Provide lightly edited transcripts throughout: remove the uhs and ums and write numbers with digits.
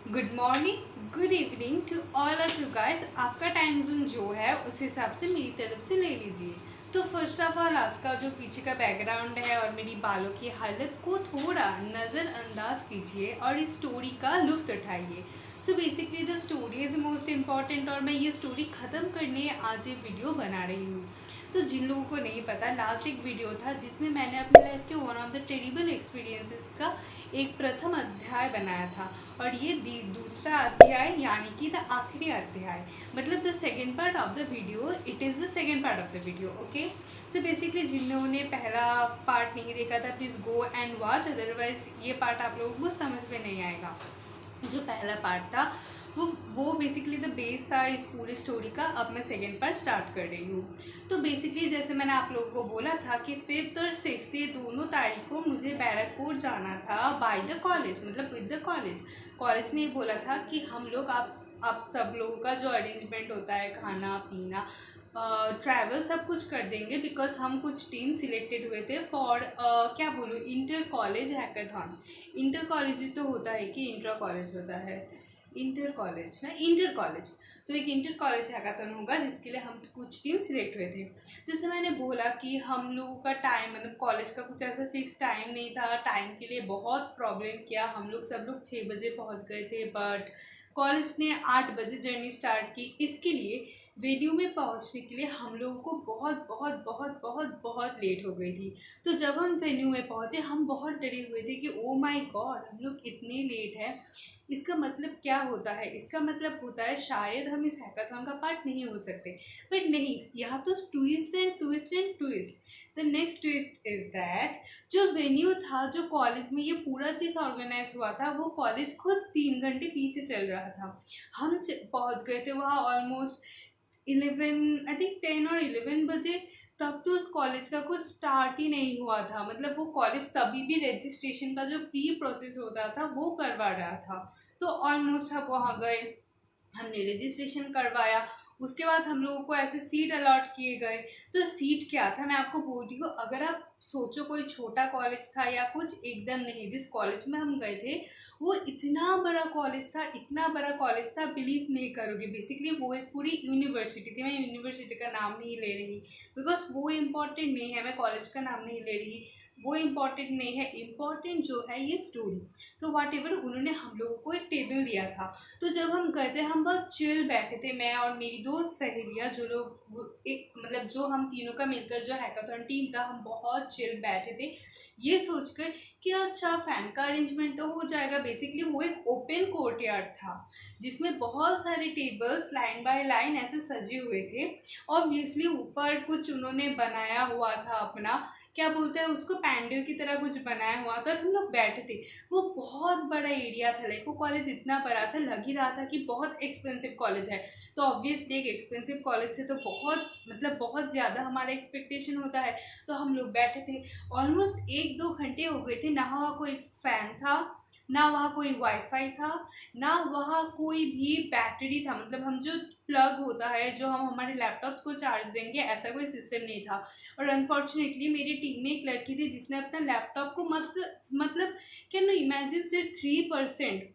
Good morning, good evening to all of you guys. आपका time zone जो है उस हिसाब से मेरी तरफ से ले लीजिए। तो फर्स्ट ऑफ ऑल आज का जो पीछे का बैकग्राउंड है और मेरी बालों की हालत को थोड़ा नज़रअंदाज कीजिए और इस स्टोरी का लुफ्त उठाइए। So basically the story is most important और मैं ये स्टोरी ख़त्म करने आज ये वीडियो बना रही हूँ। तो जिन लोगों को नहीं पता, लास्ट एक वीडियो था जिसमें मैंने अपने लाइफ के one of the terrible experiences का एक प्रथम अध्याय बनाया था और ये दूसरा अध्याय यानी कि द आखिरी अध्याय, मतलब the second part of the video. It is the second part of the video. Okay, so basically जिन लोगों ने पहला पार्ट नहीं देखा था please go and watch, otherwise ये पार्ट आप लोगों को समझ में नहीं आएगा। जो पहला पार्ट था वो बेसिकली द बेस था इस पूरी स्टोरी का। अब मैं सेकेंड पार्ट स्टार्ट कर रही हूँ। तो बेसिकली जैसे मैंने आप लोगों को बोला था कि 5th और 6th ये दोनों तारीख को मुझे बैरकपुर जाना था बाय द कॉलेज, मतलब विद द कॉलेज ने बोला था कि हम लोग आप सब लोगों का जो अरेंजमेंट होता है, खाना पीना, ट्रैवल सब कुछ कर देंगे, बिकॉज हम कुछ टीम सिलेक्टेड हुए थे फॉर क्या बोलूँ, inter college hackathon. Inter college तो होता है कि इंटर कॉलेज होता है, इंटर कॉलेज। तो एक इंटर कॉलेज हैकाथन होगा जिसके लिए हम कुछ टीम सिलेक्ट हुए थे। जैसे मैंने बोला कि हम लोगों का टाइम, मतलब कॉलेज का कुछ ऐसा फिक्स टाइम नहीं था। टाइम के लिए बहुत प्रॉब्लम किया। हम लोग सब लोग 6 बजे पहुंच गए थे, बट कॉलेज ने 8 बजे जर्नी स्टार्ट की। इसके लिए वेन्यू में पहुंचने के लिए हम लोगों को बहुत बहुत बहुत बहुत बहुत लेट हो गई थी। तो जब हम वेन्यू में पहुंचे हम बहुत डरे हुए थे कि ओ माय गॉड, हम लोग इतने लेट हैं। इसका मतलब क्या होता है? इसका मतलब होता है शायद हम इस हैकाथॉन का पार्ट नहीं हो सकते। बट नहीं, यहाँ तो twist and twist and twist. The next twist is that जो वेन्यू था, जो कॉलेज में ये पूरा चीज़ ऑर्गेनाइज हुआ था, वो कॉलेज खुद 3 घंटे पीछे चल रहा था। हम पहुँच गए थे वहाँ ऑलमोस्ट 11, आई थिंक 10 और 11 बजे। तब तो उस कॉलेज का कुछ स्टार्ट ही नहीं हुआ था। मतलब वो कॉलेज तभी भी रजिस्ट्रेशन का जो प्री प्रोसेस होता था वो करवा रहा था। तो ऑलमोस्ट हम वहाँ गए, हमने रजिस्ट्रेशन करवाया। उसके बाद हम लोगों को ऐसे सीट अलॉट किए गए। तो सीट क्या था मैं आपको बोलती हूँ। अगर आप सोचो कोई छोटा कॉलेज था या कुछ, एकदम नहीं। जिस कॉलेज में हम गए थे वो इतना बड़ा कॉलेज था, इतना बड़ा कॉलेज था, बिलीव नहीं करोगे। बेसिकली वो एक पूरी यूनिवर्सिटी थी। मैं यूनिवर्सिटी का नाम नहीं ले रही बिकॉज वो इम्पॉर्टेंट नहीं है। मैं कॉलेज का नाम नहीं ले रही, वो इम्पॉर्टेंट नहीं है। इम्पॉर्टेंट जो है ये स्टोरी। तो वाट एवर, उन्होंने हम लोगों को एक टेबल दिया था। तो जब हम गए थे हम बहुत चिल बैठे थे, मैं और मेरी दो सहेलियाँ, जो लोग एक मतलब जो हम तीनों का मिलकर जो हैकाथॉन टीम था, हम बहुत चिल बैठे थे ये सोचकर कि अच्छा फैन का अरेंजमेंट तो हो जाएगा। बेसिकली वो एक ओपन कोर्टयार्ड था जिसमें बहुत सारे टेबल्स लाइन बाय लाइन ऐसे सजे हुए थे। ऑब्वियसली ऊपर कुछ उन्होंने बनाया हुआ था अपना, क्या बोलते हैं उसको, पैंडल की तरह कुछ बनाया हुआ था। हम लोग बैठे थे। वो बहुत बड़ा एरिया था, लाइक वो कॉलेज इतना बड़ा था, लग ही रहा था कि बहुत एक्सपेंसिव कॉलेज है। तो ऑब्वियसली एक एक्सपेंसिव कॉलेज से तो बहुत मतलब बहुत ज़्यादा हमारा एक्सपेक्टेशन होता है। तो हम लोग बैठे थे। ऑलमोस्ट 1-2 घंटे हो गए थे, ना वहाँ कोई फ़ैन था, ना वहाँ कोई वाईफाई था, ना वहाँ कोई भी बैटरी था। मतलब हम जो प्लग होता है, जो हम हमारे लैपटॉप्स को चार्ज देंगे, ऐसा कोई सिस्टम नहीं था। और अनफॉर्चुनेटली मेरी टीम में एक लड़की थी जिसने अपना लैपटॉप को मतलब कैन यू इमेजिन सिर्फ 3%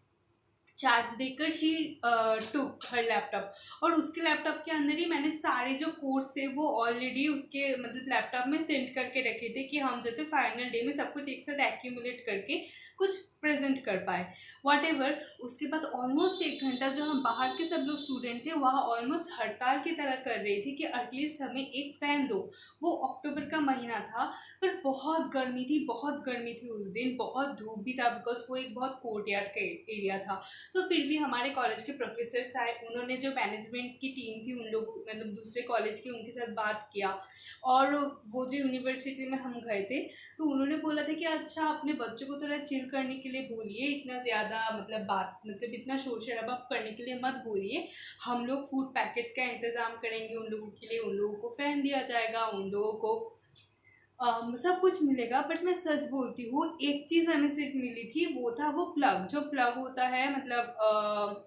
चार्ज देकर शी टुक हर लैपटॉप। और उसके लैपटॉप के अंदर ही मैंने सारे जो कोर्स थे वो ऑलरेडी उसके मतलब लैपटॉप में सेंड करके रखे थे कि हम जैसे फाइनल डे में सब कुछ एक साथ एक्यूमुलेट करके कुछ प्रेजेंट कर पाए। वॉट एवर, उसके बाद ऑलमोस्ट 1 घंटा जो हम बाहर के सब लोग स्टूडेंट थे वहाँ ऑलमोस्ट हड़ताल की तरह कर रही थी कि एटलीस्ट हमें एक फ़ैन दो। वो अक्टूबर का महीना था, पर बहुत गर्मी थी, बहुत गर्मी थी उस दिन, बहुत धूप भी था, बिकॉज वो एक बहुत कोर्टयार्ड का एरिया था। तो फिर भी हमारे कॉलेज के प्रोफेसर्स आए, उन्होंने जो मैनेजमेंट की टीम थी उन लोगों, मतलब दूसरे कॉलेज की, उनके साथ बात किया। और वो जो यूनिवर्सिटी में हम गए थे तो उन्होंने बोला था कि अच्छा अपने बच्चों को थोड़ा चिल करने के लिए बोलिए, इतना ज़्यादा मतलब इतना शोर शराबा करने के लिए मत बोलिए। हम लोग फूड पैकेट्स का इंतज़ाम करेंगे उन लोगों के लिए, उन लोगों को फ़ैन दिया जाएगा, उन लोगों को सब कुछ मिलेगा। बट मैं सच बोलती हूँ, एक चीज़ हमें सिर्फ मिली थी, वो था वो प्लग। जो प्लग होता है मतलब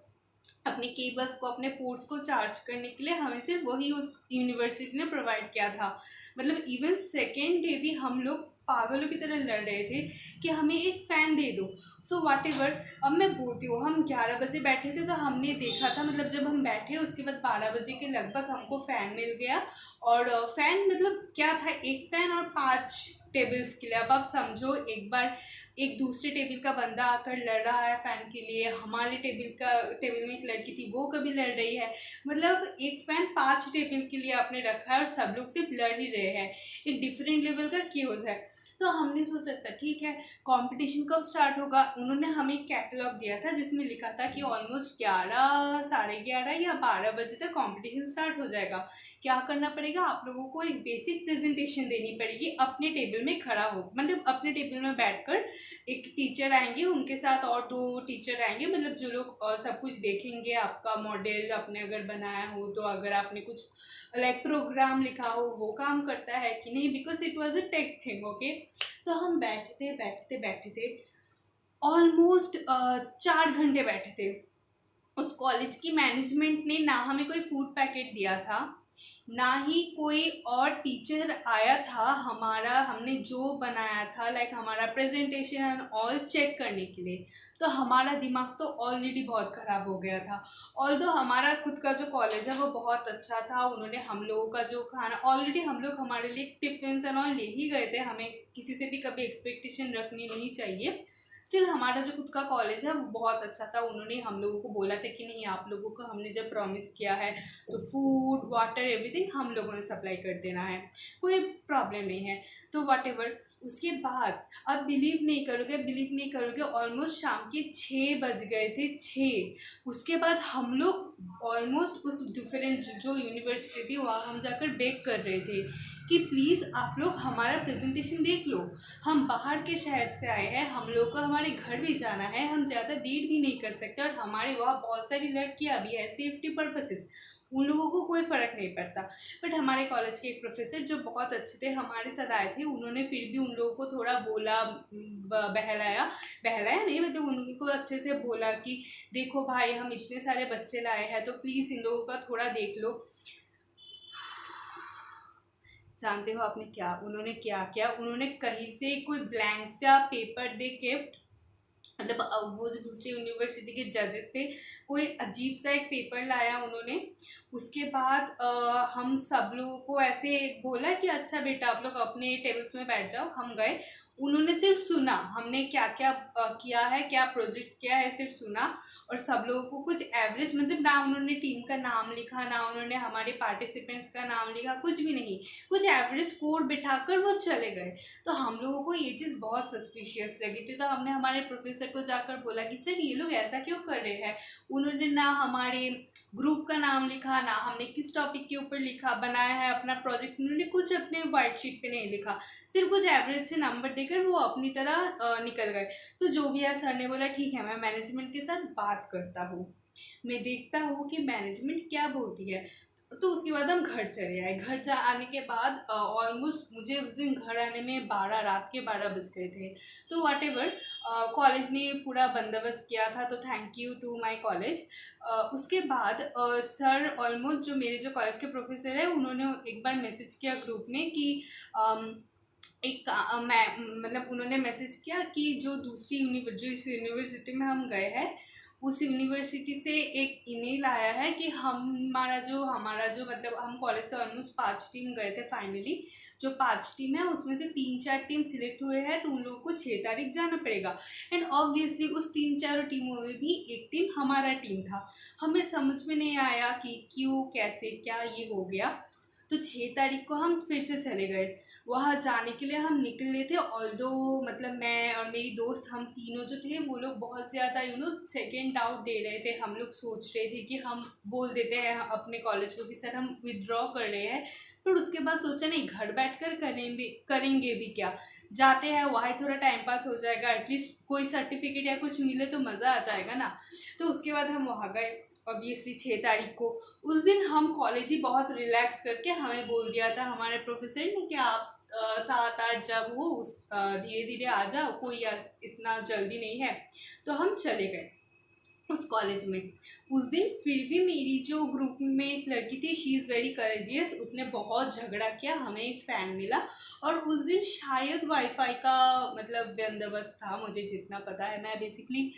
अपने केबल्स को, अपने पोर्ट्स को चार्ज करने के लिए हमें सिर्फ वही उस यूनिवर्सिटी ने प्रोवाइड किया था। मतलब इवन सेकेंड डे भी हम लोग पागलों की तरह लड़ रहे थे कि हमें एक फ़ैन दे दो। सो वॉट एवर, अब मैं बोलती हूँ, हम 11 बजे बैठे थे तो हमने देखा था, मतलब जब हम बैठे उसके बाद 12 बजे के लगभग हमको फ़ैन मिल गया। और फ़ैन मतलब क्या था, एक फ़ैन और 5 टेबल्स के लिए। अब आप समझो, एक बार एक दूसरे टेबल का बंदा आकर लड़ रहा है फ़ैन के लिए, हमारे टेबल में एक लड़की थी वो कभी लड़ रही है, मतलब एक फ़ैन 5 टेबल के लिए आपने रखा है और सब लोग सिर्फ लड़ ही रहे हैं। एक डिफरेंट लेवल का क्यूज है। तो हमने सोचा था ठीक है, कंपटीशन कब स्टार्ट होगा। उन्होंने हमें एक कैटलॉग दिया था जिसमें लिखा था कि ऑलमोस्ट 11, साढ़े 11 या 12 बजे तक कंपटीशन स्टार्ट हो जाएगा। क्या करना पड़ेगा, आप लोगों को एक बेसिक प्रेजेंटेशन देनी पड़ेगी अपने टेबल में खड़ा हो, मतलब अपने टेबल में बैठकर। एक टीचर आएंगे, उनके साथ और 2 टीचर आएंगे, मतलब जो लोग सब कुछ देखेंगे, आपका मॉडल आपने अगर बनाया हो तो, अगर आपने कुछ लाइक प्रोग्राम लिखा हो वो काम करता है कि नहीं, because it was a tech thing. Okay, तो हम बैठे थे ऑलमोस्ट 4 घंटे बैठे थे। उस कॉलेज की मैनेजमेंट ने ना हमें कोई फूड पैकेट दिया था, ना ही कोई और टीचर आया था हमारा, हमने जो बनाया था लाइक हमारा प्रेजेंटेशन एंड ऑल चेक करने के लिए। तो हमारा दिमाग तो ऑलरेडी बहुत ख़राब हो गया था। ऑल्दो हमारा खुद का जो कॉलेज है वो बहुत अच्छा था, उन्होंने हम लोगों का जो खाना ऑलरेडी, हम लोग हमारे लिए टिफिन एंड ऑल ले ही गए थे, हमें किसी से भी कभी एक्सपेक्टेशन रखनी नहीं चाहिए। स्टिल हमारा जो खुद का कॉलेज है वो बहुत अच्छा था। उन्होंने हम लोगों को बोला था कि नहीं, आप लोगों को हमने जब प्रॉमिस किया है तो फूड वाटर एवरीथिंग हम लोगों ने सप्लाई कर देना है, कोई प्रॉब्लम नहीं है। तो वट एवर, उसके बाद अब बिलीव नहीं करोगे, ऑलमोस्ट शाम के 6 बज गए थे, 6। उसके बाद हम लोग ऑलमोस्ट उस डिफरेंट जो यूनिवर्सिटी थी वहाँ हम जाकर बेक कर रहे थे कि प्लीज़ आप लोग हमारा प्रेजेंटेशन देख लो। हम बाहर के शहर से आए हैं, हम लोग को हमारे घर भी जाना है, हम ज़्यादा देर भी नहीं कर सकते, और हमारे वहाँ बहुत सारी लड़कियाँ भी है सेफ्टी पर्पसेस, उन लोगों को कोई फ़र्क नहीं पड़ता। बट हमारे कॉलेज के एक प्रोफेसर जो बहुत अच्छे थे हमारे साथ आए थे, उन्होंने फिर भी उन लोगों को थोड़ा बोला, बहलाया बहलाया नहीं, मतलब उनको अच्छे से बोला कि देखो भाई, हम इतने सारे बच्चे लाए हैं तो प्लीज़ इन लोगों का थोड़ा देख लो। जानते हो आपने क्या, उन्होंने क्या किया, उन्होंने कहीं से कोई ब्लैंक सा पेपर दे के, मतलब वो जो दूसरी यूनिवर्सिटी के जजेस थे, कोई अजीब सा एक पेपर लाया उन्होंने। उसके बाद हम सब लोगों को ऐसे बोला कि अच्छा बेटा आप लोग अपने टेबल्स में बैठ जाओ। हम गए, उन्होंने सिर्फ सुना हमने क्या क्या किया है, क्या प्रोजेक्ट किया है, सिर्फ सुना। और सब लोगों को कुछ एवरेज, मतलब ना उन्होंने टीम का नाम लिखा, ना उन्होंने हमारे पार्टिसिपेंट्स का नाम लिखा, कुछ भी नहीं, कुछ एवरेज स्कोर बिठाकर वो चले गए। तो हम लोगों को ये चीज़ बहुत सस्पिशियस लगी थी। तो हमने हमारे प्रोफेसर को जाकर बोला कि सर ये लोग ऐसा क्यों कर रहे हैं। उन्होंने ना हमारे ग्रुप का नाम लिखा, ना हमने किस टॉपिक के ऊपर लिखा बनाया है अपना प्रोजेक्ट, उन्होंने कुछ अपने वाइट शीट पे नहीं लिखा, सिर्फ कुछ एवरेज से नंबर देकर वो अपनी तरह निकल गए। तो जो भी है, सर ने बोला ठीक है मैं मैनेजमेंट के साथ बात करता हूँ, मैं देखता हूँ कि मैनेजमेंट क्या बोलती है। तो उसके बाद हम घर चले आए। घर जा आने के बाद ऑलमोस्ट मुझे उस दिन घर आने में रात के 12 बज गए थे। तो वट एवर, कॉलेज ने पूरा बंदोबस्त किया था, तो thank you to my college. उसके बाद सर ऑलमोस्ट जो मेरे जो कॉलेज के प्रोफेसर है, उन्होंने एक बार मैसेज किया ग्रुप में कि मैं मतलब उन्होंने मैसेज किया कि जो इस यूनिवर्सिटी में हम गए हैं, उस यूनिवर्सिटी से एक ईमेल आया है कि हमारा जो मतलब हम कॉलेज से ऑलमोस्ट 5 टीम गए थे फाइनली। जो 5 टीम है उसमें से 3-4 टीम सिलेक्ट हुए हैं, तो उन लोगों को 6 तारीख जाना पड़ेगा। एंड ऑब्वियसली उस 3-4 टीमों में भी एक टीम हमारा टीम था। हमें समझ में नहीं आया कि क्यों, कैसे, क्या ये हो गया। तो 6 तारीख को हम फिर से चले गए। वहाँ जाने के लिए हम निकले थे, ऑल्दो मतलब मैं और मेरी दोस्त, हम तीनों जो थे वो लोग बहुत ज़्यादा सेकेंड डाउट दे रहे थे। हम लोग सोच रहे थे कि हम बोल देते हैं अपने कॉलेज को कि सर हम विदड्रॉ कर रहे हैं। फिर उसके बाद सोचा नहीं, घर बैठकर करेंगे भी क्या, जाते हैं वहाँ थोड़ा टाइम पास हो जाएगा, एटलीस्ट कोई सर्टिफिकेट या कुछ मिले तो मज़ा आ जाएगा ना। तो उसके बाद हम वहाँ गए ऑब्वियसली 6 तारीख को। उस दिन हम कॉलेज ही बहुत रिलैक्स करके, हमें बोल दिया था हमारे प्रोफेसर ने कि आप 7-8 जब हो धीरे धीरे आ जाओ, कोई इतना जल्दी नहीं है। तो हम चले गए। उस कॉलेज में। उस दिन फिर भी मेरी जो ग्रुप में एक लड़की थी, शी इज़ वेरी करेजियस, उसने बहुत झगड़ा किया, हमें एक फ़ैन मिला। और उस दिन शायद वाईफाई का मतलब बंदोबस्त था, मुझे जितना पता है। मैं बेसिकली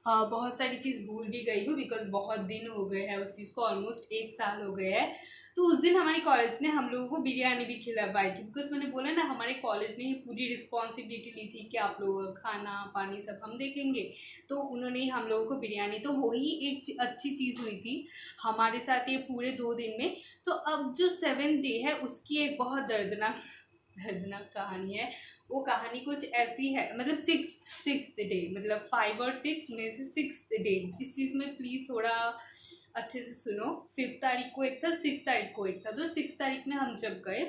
बहुत सारी चीज़ भूल भी गई हूँ बिकॉज बहुत दिन हो गए हैं उस चीज़ को, ऑलमोस्ट 1 साल हो गए हैं। तो उस दिन हमारे कॉलेज ने हम लोगों को बिरयानी भी खिलवाई थी, बिकॉज मैंने बोला ना हमारे कॉलेज ने ही पूरी रिस्पॉन्सिबिलिटी ली थी कि आप लोगों का खाना पानी सब हम देखेंगे। तो उन्होंने ही हम लोगों को बिरयानी, तो वही एक अच्छी चीज़ हुई थी हमारे साथ ये पूरे 2 दिन में। तो अब जो 7th डे है उसकी एक बहुत दर्दनाक दर्दनाक कहानी है। वो कहानी कुछ ऐसी है, मतलब सिक्स डे, मतलब 5 और 6 में से 6th डे, इस चीज़ में प्लीज़ थोड़ा अच्छे से सुनो। 5th तारीख को एक था, 6th तारीख को एक था। तो 6th तारीख में हम जब गए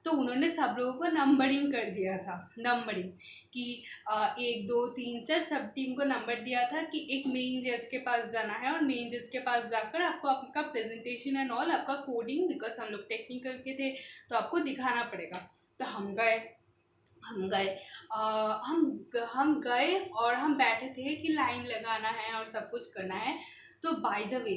तो उन्होंने सब लोगों को नंबरिंग कर दिया था, नंबरिंग कि 1 2 3 4 सब टीम को नंबर दिया था कि एक मेन जज के पास जाना है और मेन जज के पास जाकर आपको आपका प्रेजेंटेशन एंड ऑल, आपका कोडिंग, बिकॉज हम लोग टेक्निकल के थे तो आपको दिखाना पड़ेगा। तो हम गए हम गए हम गए और हम बैठे थे कि लाइन लगाना है और सब कुछ करना है। तो बाय द वे,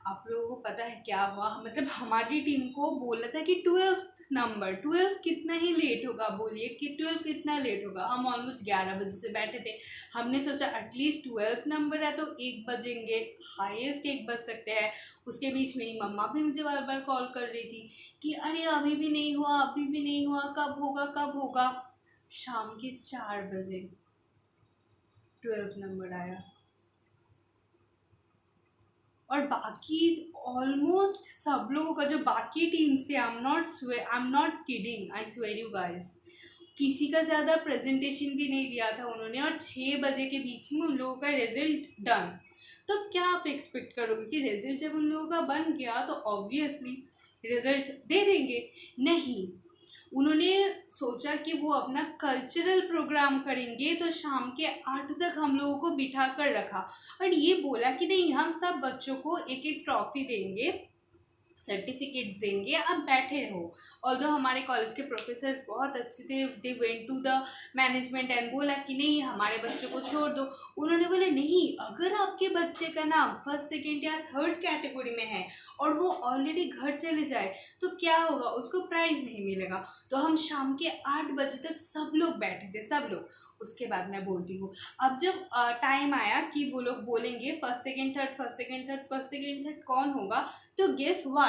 आप लोगों को पता है क्या हुआ, मतलब हमारी टीम को बोला था कि 12th नंबर, 12 कितना ही लेट होगा, बोलिए कि 12 कितना लेट होगा। हम ऑलमोस्ट 11 बजे से बैठे थे। हमने सोचा एटलीस्ट 12th नंबर है तो 1 बजेंगे, हाईएस्ट 1 बज सकते हैं। उसके बीच मेरी मम्मा भी मुझे बार बार कॉल कर रही थी कि अरे अभी भी नहीं हुआ, अभी भी नहीं हुआ, कब होगा कब होगा। शाम के 4 बजे 12th नंबर आया। और बाकी ऑलमोस्ट सब लोगों का, जो बाकी टीम्स थे, I am not kidding, I swear you guys, किसी का ज़्यादा प्रेजेंटेशन भी नहीं लिया था उन्होंने। और 6 बजे के बीच में उन लोगों का रिजल्ट डन। तो क्या आप एक्सपेक्ट करोगे कि रिजल्ट जब उन लोगों का बन गया तो ऑब्वियसली रिजल्ट दे देंगे? नहीं, उन्होंने सोचा कि वो अपना कल्चरल प्रोग्राम करेंगे। तो शाम के 8 तक हम लोगों को बिठा कर रखा और ये बोला कि नहीं, हम सब बच्चों को एक एक ट्रॉफी देंगे, सर्टिफिकेट्स देंगे, आप बैठे रहो। ऑल्दो हमारे कॉलेज के प्रोफेसर्स बहुत अच्छे थे, they went to the management and बोला कि नहीं, हमारे बच्चों को छोड़ दो। उन्होंने बोला नहीं, अगर आपके बच्चे का नाम 1st 2nd या 3rd कैटेगरी में है और वो ऑलरेडी घर चले जाए तो क्या होगा, उसको प्राइज़ नहीं मिलेगा। तो हम शाम के 8 बजे तक सब लोग बैठे थे, सब लोग। उसके बाद मैं बोलती हूँ, अब जब टाइम आया कि वो लोग बोलेंगे 1st 2nd 3rd, 1st 2nd 3rd, 1st 2nd 3rd कौन होगा, तो गेस व्हाट,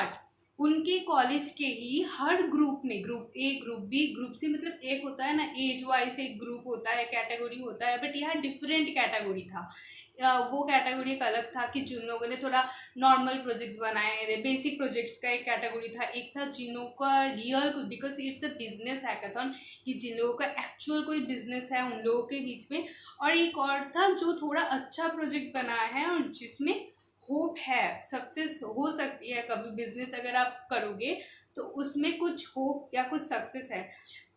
उनके कॉलेज के ही हर ग्रुप में, group A, group B, group C, मतलब एक होता है ना एज वाइज एक ग्रुप होता है, कैटेगरी होता है, बट यहाँ डिफरेंट कैटेगरी था। वो कैटेगरी एक अलग था कि जिन लोगों ने थोड़ा नॉर्मल प्रोजेक्ट्स बनाए थे, बेसिक प्रोजेक्ट्स का एक कैटेगरी था। एक था जिन लोगों का real, because it's a business hackathon, कि जिन लोगों का एक्चुअल कोई बिजनेस है उन लोगों के बीच में। और एक और था जो थोड़ा अच्छा प्रोजेक्ट बनाया है और जिसमें होप है, सक्सेस हो सकती है कभी, बिजनेस अगर आप करोगे तो उसमें कुछ होप या कुछ सक्सेस है।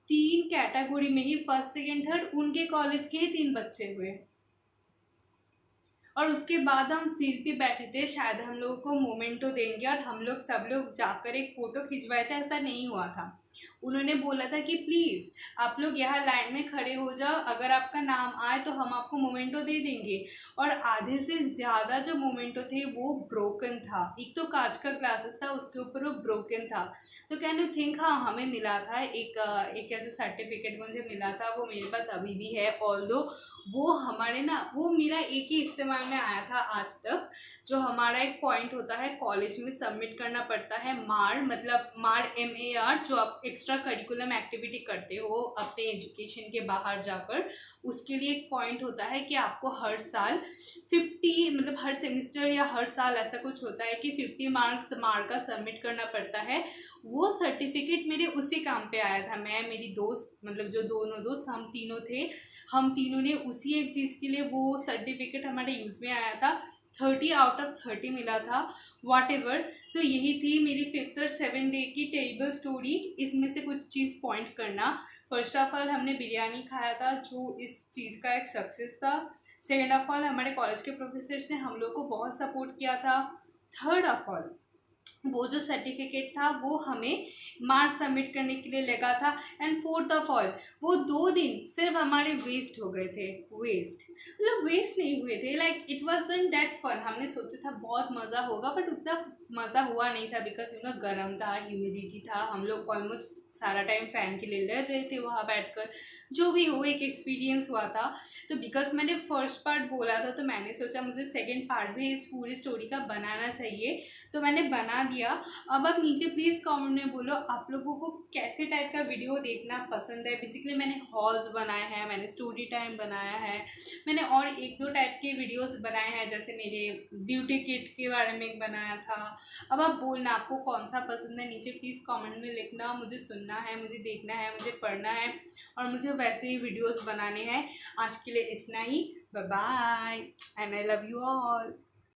3 कैटेगरी में ही 1st 2nd 3rd उनके कॉलेज के ही 3 बच्चे हुए। और उसके बाद हम फिर भी बैठे थे, शायद हम लोगों को मोमेंटो देंगे और हम लोग सब लोग जाकर एक फ़ोटो खिंचवाए थे। ऐसा नहीं हुआ था। उन्होंने बोला था कि प्लीज़ आप लोग यहाँ लाइन में खड़े हो जाओ, अगर आपका नाम आए तो हम आपको मोमेंटो दे देंगे। और आधे से ज़्यादा जो मोमेंटो थे वो ब्रोकन था। एक तो कांच का ग्लासेस था, उसके ऊपर वो ब्रोकन था। तो कैन यू थिंक, हाँ हमें मिला था एक ऐसे सर्टिफिकेट मुझे मिला था, वो मेरे पास अभी भी है। ऑल्दो वो हमारे ना, वो मेरा एक ही इस्तेमाल में आया था आज तक। जो हमारा एक पॉइंट होता है कॉलेज में सबमिट करना पड़ता है, मार, मतलब मार MAR, जो आप एक्स्ट्रा करिकुलम एक्टिविटी करते हो अपने एजुकेशन के बाहर जाकर, उसके लिए एक पॉइंट होता है कि आपको हर साल 50, मतलब हर सेमिस्टर या हर साल ऐसा कुछ होता है कि 50 मार्क्स मार का सबमिट करना पड़ता है। वो सर्टिफिकेट मेरे उसी काम पे आया था। मैं, मेरी दोस्त, मतलब जो दोनों दोस्त हम तीनों थे, हम तीनों ने उसी एक चीज़ के लिए वो सर्टिफिकेट हमारे यूज़ में आया था। 30 आउट ऑफ 30 मिला था, वॉट एवर। तो यही थी मेरी 5th और 7th डे की टेरिबल स्टोरी। इसमें से कुछ चीज़ पॉइंट करना, फर्स्ट ऑफ ऑल हमने बिरयानी खाया था जो इस चीज़ का एक सक्सेस था। सेकेंड ऑफ ऑल हमारे कॉलेज के प्रोफेसर से हम लोग को बहुत सपोर्ट किया था। थर्ड ऑफ ऑल वो जो सर्टिफिकेट था वो हमें मार्च सबमिट करने के लिए लगा था। एंड फोर्थ ऑफ ऑल वो 2 दिन सिर्फ हमारे वेस्ट हो गए थे। वेस्ट मतलब वेस्ट नहीं हुए थे, like it wasn't that fun. हमने सोचा था बहुत मज़ा होगा बट उतना मज़ा हुआ नहीं था, बिकॉज गर्म था, ह्यूमिडिटी था, हम लोग ऑलमोस्ट सारा टाइम फ़ैन के लिए लड़ रहे थे वहाँ बैठकर। जो भी हो एक एक्सपीरियंस हुआ था। तो बिकॉज मैंने फर्स्ट पार्ट बोला था तो मैंने सोचा मुझे सेकेंड पार्ट भी इस पूरी स्टोरी का बनाना चाहिए, तो मैंने बना दिया। अब आप नीचे प्लीज़ कमेंट में बोलो आप लोगों को कैसे टाइप का वीडियो देखना पसंद है। बेसिकली मैंने हॉल्स बनाए हैं, मैंने स्टोरी टाइम बनाया है, मैंने और एक दो टाइप के वीडियोस बनाए हैं, जैसे मेरे ब्यूटी किट के बारे में एक बनाया था। अब आप बोलना आपको कौन सा पसंद है, नीचे प्लीज़ कमेंट में लिखना। मुझे सुनना है, मुझे देखना है, मुझे पढ़ना है और मुझे वैसे ही वीडियोस बनाने हैं। आज के लिए इतना ही। Bye bye and I love you all.